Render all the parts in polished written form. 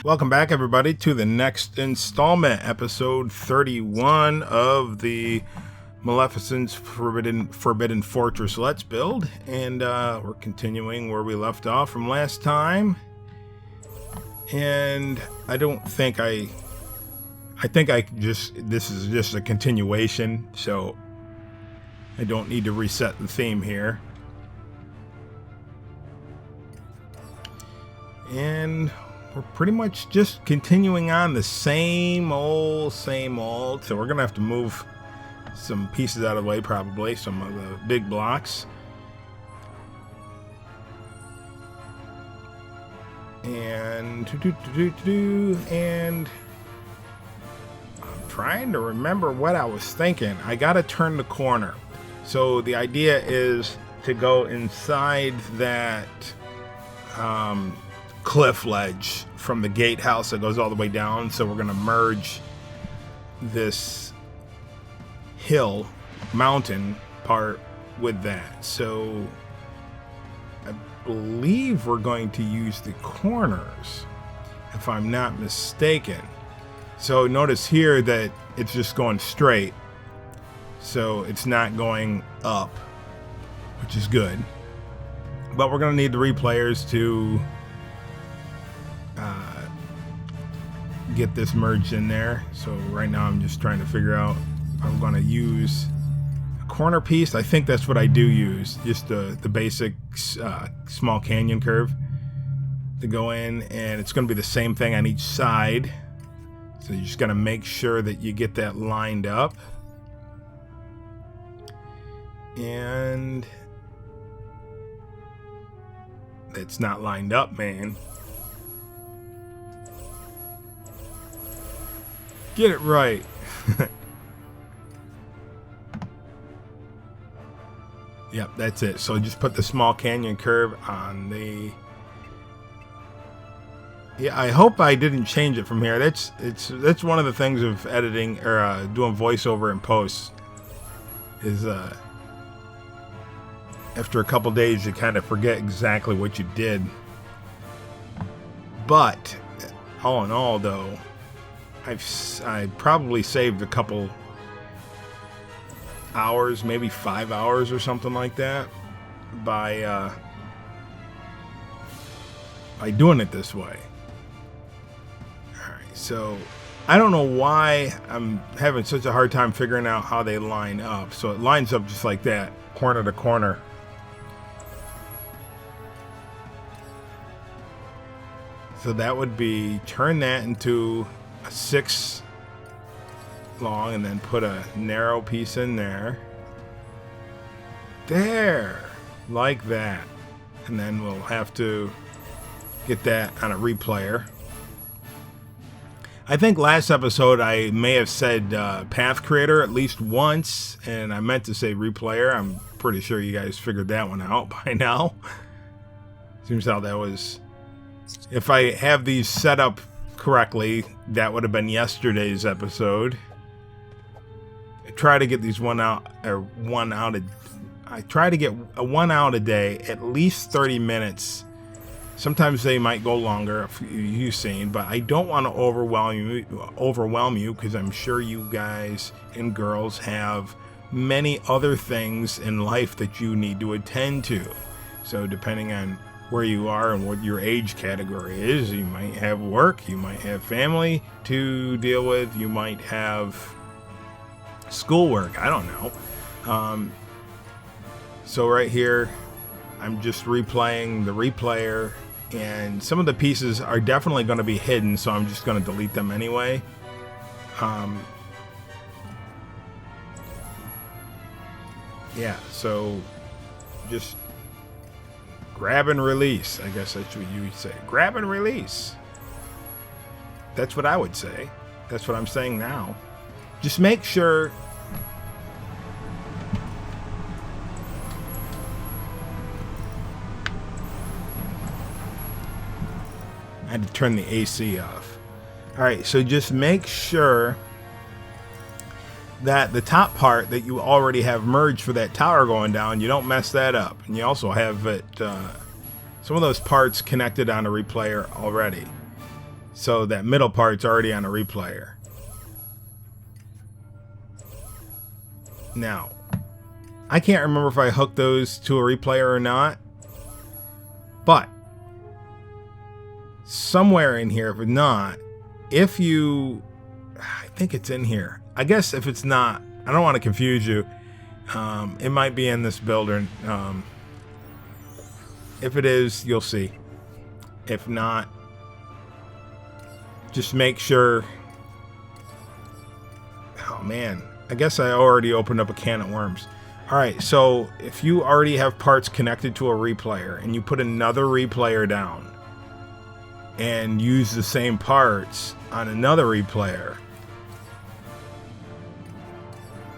Welcome back, everybody, to the next installment, episode 31 of the Maleficent's Forbidden Fortress Let's Build. And we're continuing where we left off from last time. And I think this is just a continuation, so I don't need to reset the theme here. And we're pretty much just continuing on the same old. So we're gonna have to move some pieces out of the way, probably some of the big blocks. And and I'm trying to remember what I was thinking. I gotta turn the corner. So the idea is to go inside that cliff ledge from the gatehouse that goes all the way down. So we're going to merge this mountain part with that. So I believe we're going to use the corners, if I'm not mistaken. So notice here that it's just going straight, so it's not going up, which is good. But we're going to need the replayers to get this merged in there. So right now I'm just trying to figure out if I'm going to use a corner piece. I think that's what I do use, just the basic small canyon curve to go in, and it's going to be the same thing on each side. So you're just going to make sure that you get that lined up. And it's not lined up, man. Get it right. Yep, that's it. So just put the small canyon curve on the... Yeah, I hope I didn't change it from here. That's one of the things of editing or doing voiceover in post is after a couple days you kind of forget exactly what you did. But all in all, though, I probably saved a couple hours, maybe 5 hours or something like that, by doing it this way. Alright, so I don't know why I'm having such a hard time figuring out how they line up. So it lines up just like that, corner to corner. So that would be, turn that into a 6 long and then put a narrow piece in there. There, like that. And then we'll have to get that on a replayer. I think last episode I may have said path creator at least once, and I meant to say replayer. I'm pretty sure you guys figured that one out by now. Seems how that was. If I have these set up correctly, that would have been yesterday's episode. I try to get these I try to get one out a day, at least 30 minutes. Sometimes they might go longer, you've seen, but I don't want to overwhelm you because I'm sure you guys and girls have many other things in life that you need to attend to. So depending on where you are and what your age category is, you might have work, you might have family to deal with, you might have schoolwork, I don't know. So right here I'm just replaying the replayer, and some of the pieces are definitely going to be hidden, so I'm just going to delete them anyway. Yeah, so just grab and release. I guess that's what you would say. Grab and release. That's what I would say. That's what I'm saying now. Just make sure I had to turn the AC off. Alright, so just make sure that the top part that you already have merged for that tower going down, you don't mess that up. And you also have it, some of those parts connected on a replayer already. So that middle part's already on a replayer. Now, I can't remember if I hooked those to a replayer or not, but somewhere in here, if not, if you, I think it's in here. I guess if it's not, I don't want to confuse you. It might be in this builder. If it is, you'll see. If not, just make sure. Oh man, I guess I already opened up a can of worms. All right, so if you already have parts connected to a replayer and you put another replayer down and use the same parts on another replayer,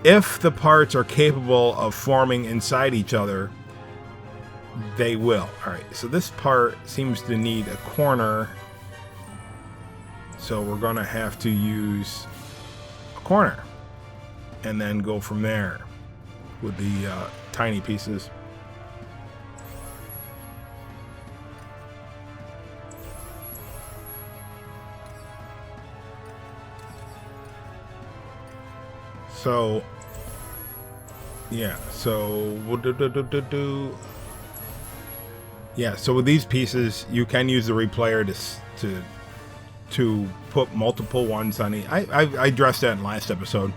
if the parts are capable of forming inside each other, they will. All right, so this part seems to need a corner, so we're gonna have to use a corner and then go from there with the tiny pieces. So yeah, so we'll yeah, so with these pieces you can use the replayer to put multiple ones on each. I addressed that in last episode.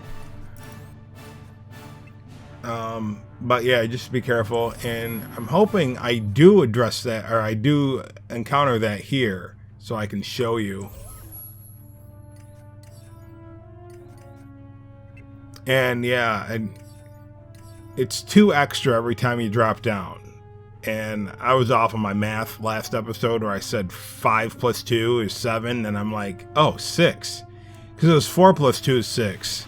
But yeah, just be careful, and I'm hoping I do address that, or I do encounter that here, so I can show you. And yeah, and it's 2 extra every time you drop down. And I was off on my math last episode where I said 5 plus 2 is 7, and I'm like, oh, 6. Because it was 4 plus 2 is 6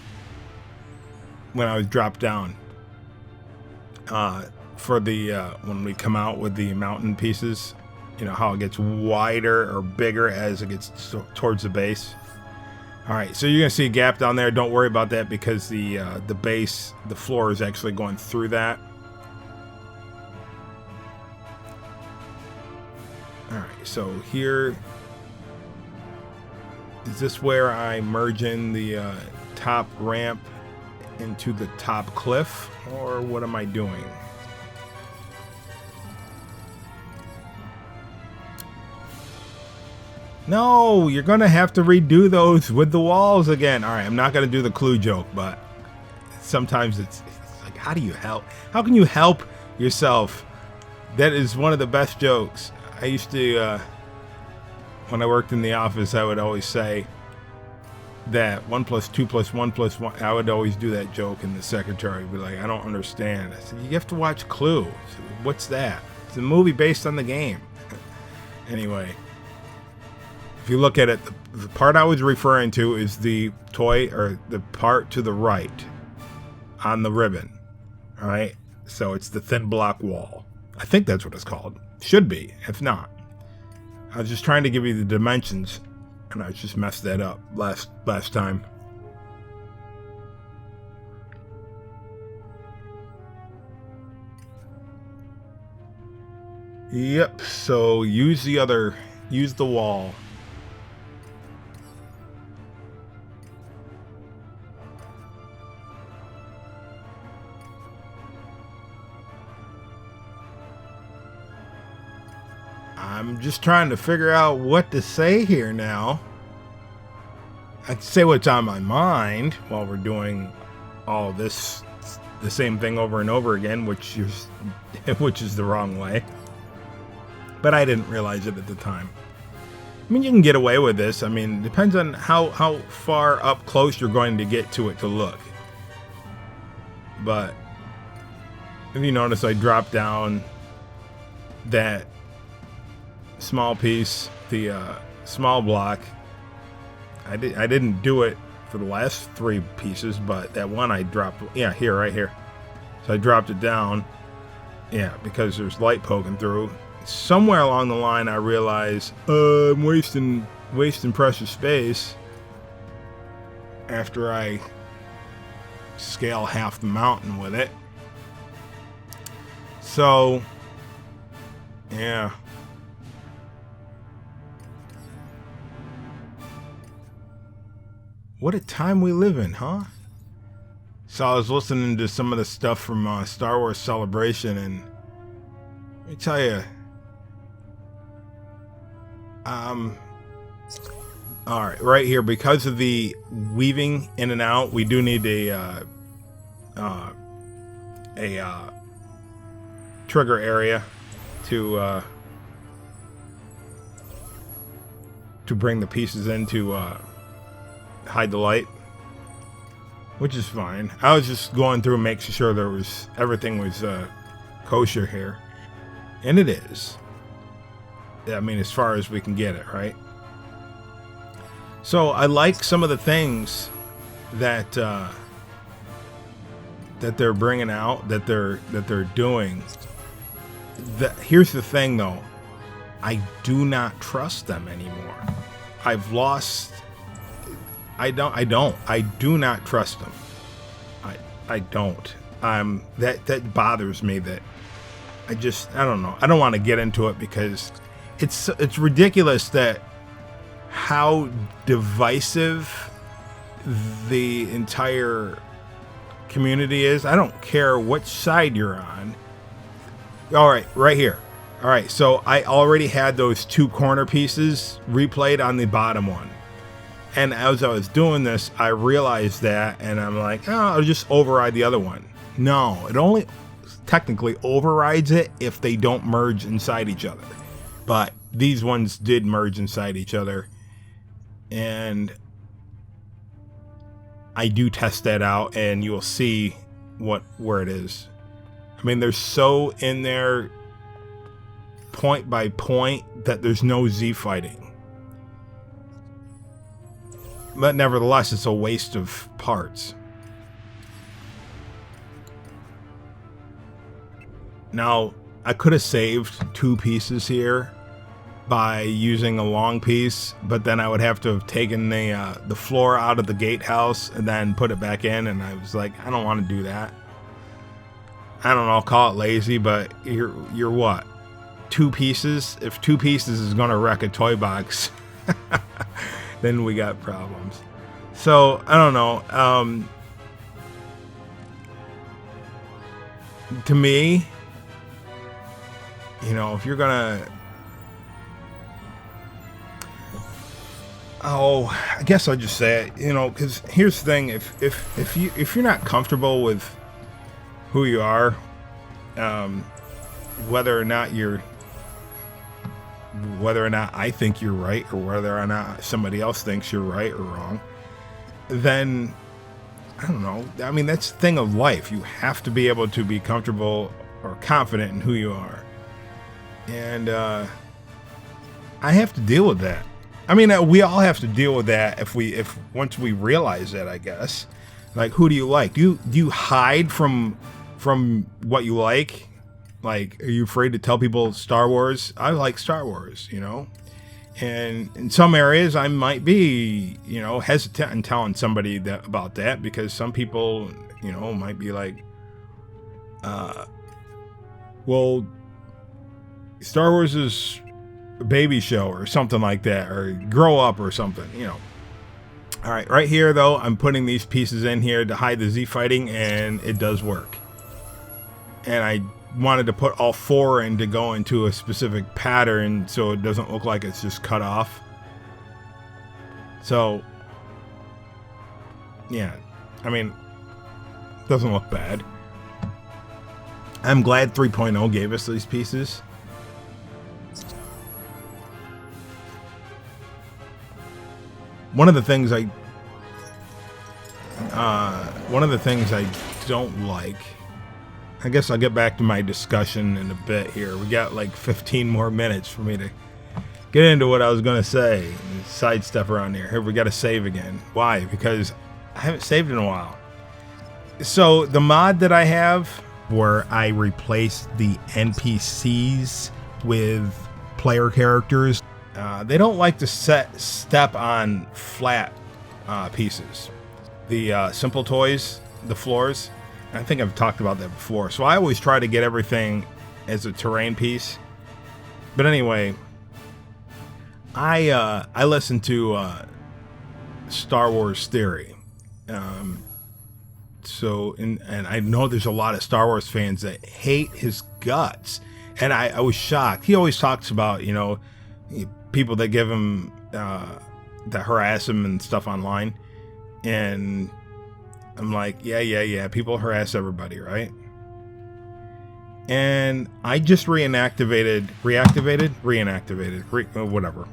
when I was dropped down. For the when we come out with the mountain pieces, you know how it gets wider or bigger as it gets towards the base. All right, so you're gonna see a gap down there. Don't worry about that because the base, the floor is actually going through that. All right, so here is this where I merge in the top ramp into the top cliff, or what am I doing? No, you're gonna have to redo those with the walls again. All right, I'm not gonna do the clue joke, but sometimes it's like, how do you help? How can you help yourself? That is one of the best jokes. I used to, when I worked in the office, I would always say that 1 plus 2 plus 1 plus 1. I would always do that joke, and the secretary would be like, I don't understand. I said, you have to watch Clue. Said, what's that? It's a movie based on the game. Anyway, if you look at it, the part I was referring to is the toy, or the part to the right on the ribbon. All right, so it's the thin block wall. I think that's what it's called. Should be, if not. I was just trying to give you the dimensions, and I just messed that up last time. Yep, so use the wall. I'm just trying to figure out what to say here now. I can say what's on my mind while we're doing all this, the same thing over and over again, which is the wrong way. But I didn't realize it at the time. I mean, you can get away with this. I mean, it depends on how far up close you're going to get to it to look. But if you notice, I dropped down that small piece, the small block. I didn't do it for the last 3 pieces, but that one I dropped, yeah, here, right here. So I dropped it down, yeah, because there's light poking through. Somewhere along the line, I realized I'm wasting precious space after I scale half the mountain with it. So, yeah. What a time we live in, huh? So I was listening to some of the stuff from Star Wars Celebration, and let me tell you, all right, right here, because of the weaving in and out, we do need a trigger area to bring the pieces in to hide the light, which is fine. I was just going through and making sure everything was kosher here, and it is. I mean, as far as we can get it, right? So I like some of the things that that they're bringing out, that they're doing. Here's the thing, though. I do not trust them anymore. I've lost. I do not trust them. I don't. That bothers me. That I don't know. I don't want to get into it because it's ridiculous that how divisive the entire community is. I don't care which side you're on. All right, right here. All right, so I already had those 2 corner pieces replayed on the bottom one. And as I was doing this, I realized that, and I'm like, oh, I'll just override the other one. No, it only technically overrides it if they don't merge inside each other. But these ones did merge inside each other. And I do test that out, and you will see where it is. I mean, they're so in there point by point that there's no Z fighting. But nevertheless, it's a waste of parts. Now, I could have saved 2 pieces here by using a long piece, but then I would have to have taken the floor out of the gatehouse and then put it back in, and I was like, I don't want to do that. I don't know, I'll call it lazy, but you're what? 2 pieces? If 2 pieces is gonna wreck a toy box, then we got problems. So I don't know. To me, you know, if you're gonna, I guess I'll just say it. You know, because here's the thing: if you're not comfortable with who you are, whether or not I think you're right, or whether or not somebody else thinks you're right or wrong, then I don't know. I mean, that's the thing of life. You have to be able to be comfortable or confident in who you are. And I have to deal with that. I mean, we all have to deal with that if once we realize that, I guess. Like, who do you like? Do you hide from what you like? Like, are you afraid to tell people Star Wars? I like Star Wars, you know? And in some areas, I might be, you know, hesitant in telling somebody about that, because some people, you know, might be like, well, Star Wars is a baby show or something like that, or grow up or something, you know. All right, right here, though, I'm putting these pieces in here to hide the Z fighting, and it does work. And I wanted to put all 4 in to go into a specific pattern so it doesn't look like it's just cut off. So, yeah, I mean, it doesn't look bad. I'm glad 3.0 gave us these pieces. One of the things I don't like, I guess I'll get back to my discussion in a bit here. We got like 15 more minutes for me to get into what I was going to say. Sidestep around here. Here, we got to save again. Why? Because I haven't saved in a while. So the mod that I have where I replace the NPCs with player characters, they don't like to step on flat pieces. The simple toys, the floors, I think I've talked about that before. So I always try to get everything as a terrain piece. But anyway, I listen to Star Wars theory. And I know there's a lot of Star Wars fans that hate his guts, and I was shocked. He always talks about, people that give him that harass him and stuff online, and I'm like, yeah, people harass everybody, right? And I just reenactivated, whatever.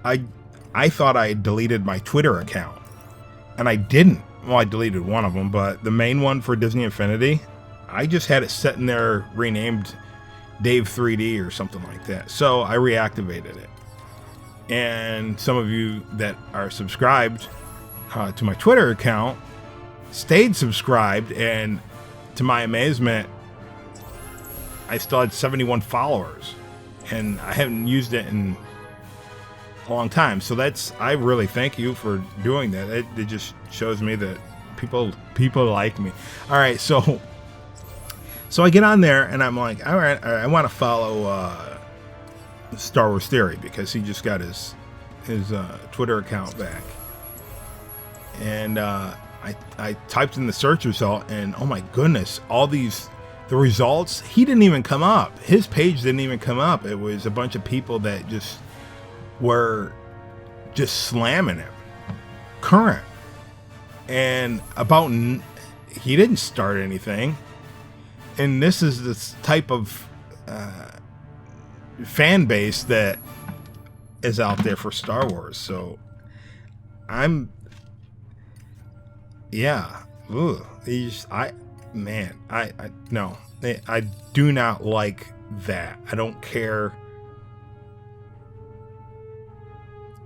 I thought I deleted my Twitter account, and I didn't. Well, I deleted one of them, but the main one for Disney Infinity, I just had it set in there, renamed Dave 3D or something like that. So I reactivated it. And some of you that are subscribed to my Twitter account stayed subscribed, and to my amazement, I still had 71 followers, and I haven't used it in a long time. So I really thank you for doing that. It just shows me that people like me. All right, so I get on there and I'm like, all right, I want to follow Star Wars Theory, because he just got his Twitter account back, and I typed in the search result, and oh my goodness, the results, he didn't even come up. His page didn't even come up. It was a bunch of people that just were just slamming him current, and he didn't start anything. And this is this type of fan base that is out there for Star Wars. So I do not like that. I don't care.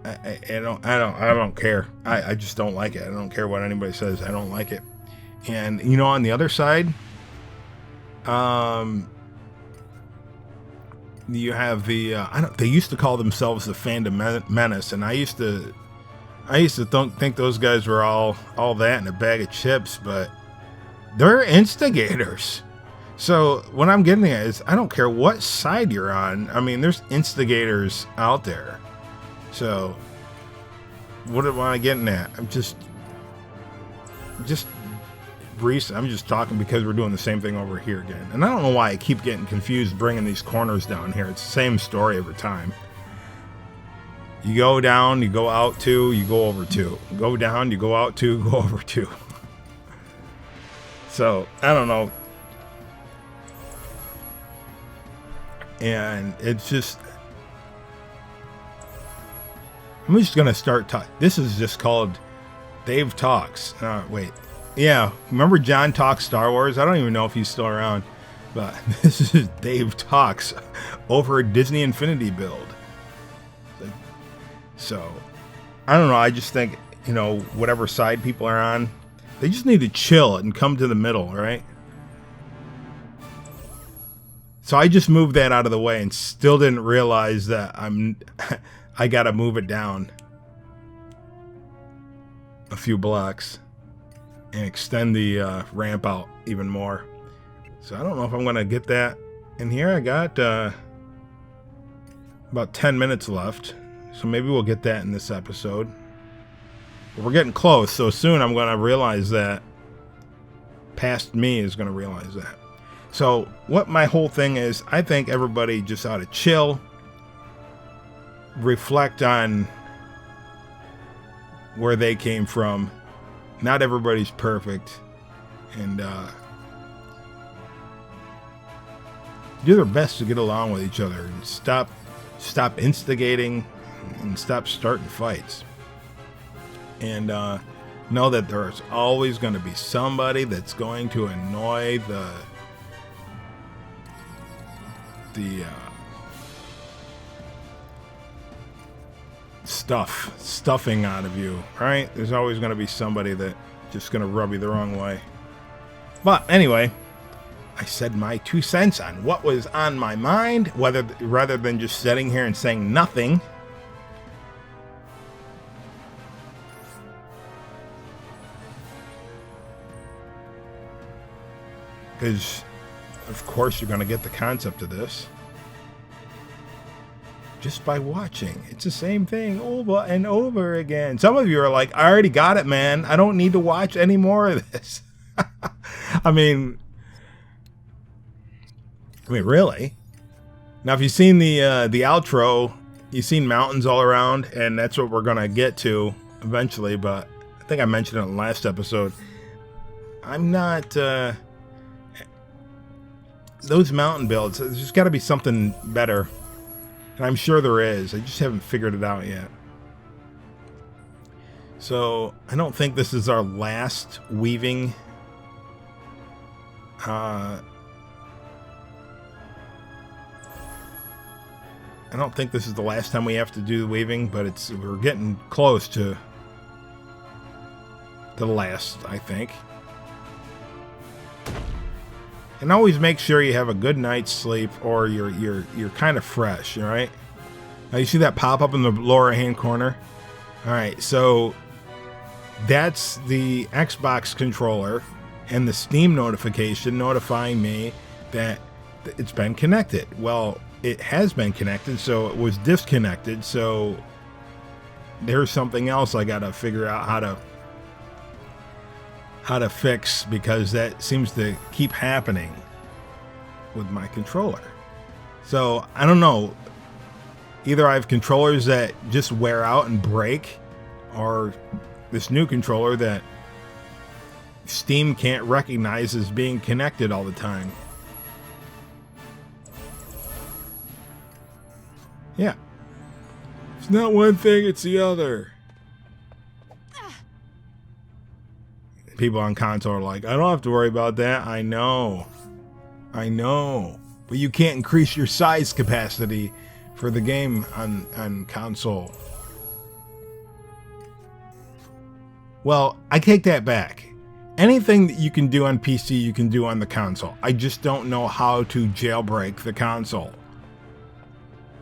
I don't care. I just don't like it. I don't care what anybody says. I don't like it. And on the other side, you have the they used to call themselves the Fandom Menace, and I used to think those guys were all that in a bag of chips, but they're instigators. So what I'm getting at is, I don't care what side you're on. I mean, there's instigators out there. So what am I getting at? I'm just talking because we're doing the same thing over here again. And I don't know why I keep getting confused bringing these corners down here. It's the same story every time. You go down, you go out 2, you go over 2. You go down, you go out 2, go over 2. So, I don't know. And it's just, I'm just going to start talking. This is just called Dave Talks. Wait. Yeah, remember John Talks Star Wars? I don't even know if he's still around. But this is Dave Talks over a Disney Infinity build. So, I don't know. I just think, whatever side people are on, they just need to chill and come to the middle, right? So I just moved that out of the way and still didn't realize that I got to move it down a few blocks and extend the ramp out even more. So I don't know if I'm going to get that in here. I got about 10 minutes left. So maybe we'll get that in this episode. But we're getting close. So soon I'm going to realize that. Past me is going to realize that. So what my whole thing is, I think everybody just ought to chill. Reflect on where they came from. Not everybody's perfect. And do their best to get along with each other. And stop instigating. And stop starting fights. And know that there's always going to be somebody that's going to annoy the stuffing out of you, right? There's always going to be somebody that just going to rub you the wrong way. But anyway, I said my 2 cents on what was on my mind, rather than just sitting here and saying nothing. Because, of course, you're going to get the concept of this. just by watching. It's the same thing over and over again. Some of you are like, I already got it, man. I don't need to watch any more of this. I mean, really? Now, if you've seen the outro, you've seen mountains all around, and that's what we're going to get to eventually, but I think I mentioned it in the last episode. I'm not... those mountain builds, there's got to be something better. And I'm sure there is. I just haven't figured it out yet. So, I don't think this is our last weaving. I don't think this is the last time we have to do the weaving, but we're getting close to the last, I think. And always make sure you have a good night's sleep, or you're kind of fresh, all right? Now you see that pop up in the lower hand corner? All right, so that's the Xbox controller and the Steam notification notifying me that it's been connected. Well, it has been connected, so it was disconnected, so there's something else I gotta figure out how to fix, because that seems to keep happening with my controller. So I don't know, either I have controllers that just wear out and break, or this new controller that Steam can't recognize as being connected all the time. Yeah, it's not one thing, it's the other. People on console are like, I don't have to worry about that. I know. But you can't increase your size capacity for the game on console. Well, I take that back. Anything that you can do on PC, you can do on the console. I just don't know how to jailbreak the console.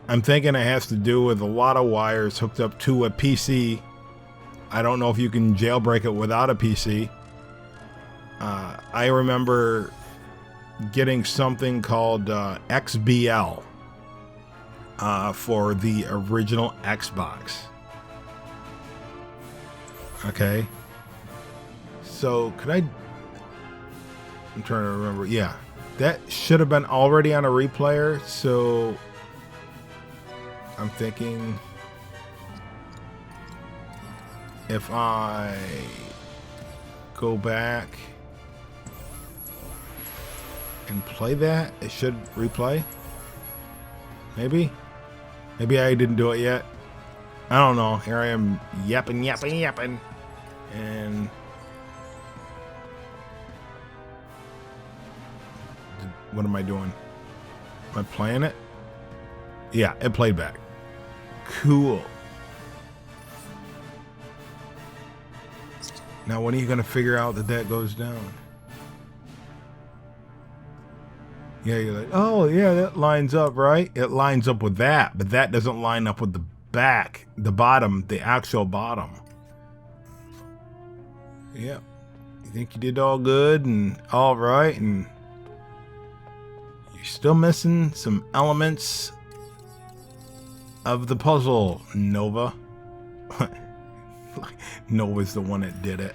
I'm thinking it has to do with a lot of wires hooked up to a PC. I don't know if you can jailbreak it without a PC. I remember getting something called XBL for the original Xbox. Okay. So, I'm trying to remember. Yeah. That should have been already on a replayer, so I'm thinking if I go back and play that, it should replay. Maybe I didn't do it yet. I don't know. Here I am yapping, and what am I doing? Am I playing it? Yeah, it played back. Cool. Now, when are you going to figure out that goes down? Yeah, you're like, oh, yeah, that lines up, right? It lines up with that, but that doesn't line up with the back, the bottom, the actual bottom. Yeah. You think you did all good and all right, and you're still missing some elements of the puzzle, Nova. Nova's the one that did it.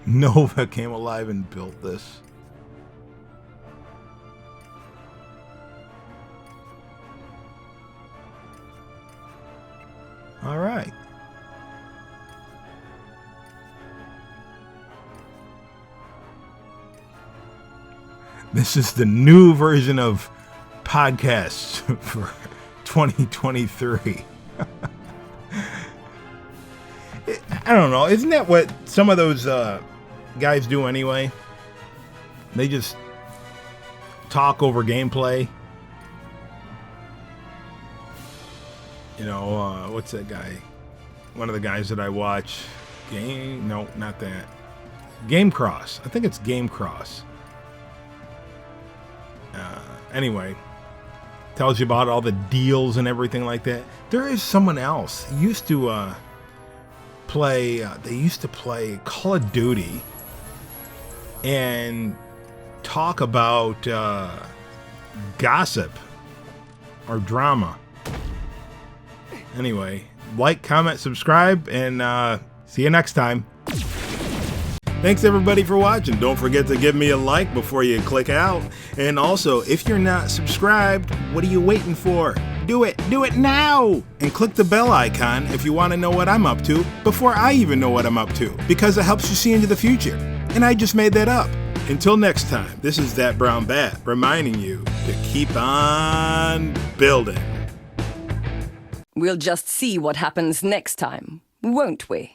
Nova came alive and built this. All right. This is the new version of podcasts for 2023. I don't know. Isn't that what some of those guys do anyway? They just talk over gameplay. You know, what's that guy? One of the guys that I watch. No, not that. Game Cross. I think it's Game Cross. Anyway, tells you about all the deals and everything like that. There is someone else used to play. They used to play Call of Duty and talk about gossip or drama. Anyway, like, comment, subscribe, and see you next time. Thanks everybody for watching. Don't forget to give me a like before you click out. And also, if you're not subscribed, what are you waiting for? Do it now! And click the bell icon if you want to know what I'm up to before I even know what I'm up to, because it helps you see into the future. And I just made that up. Until next time, this is That Brown Bat reminding you to keep on building. We'll just see what happens next time, won't we?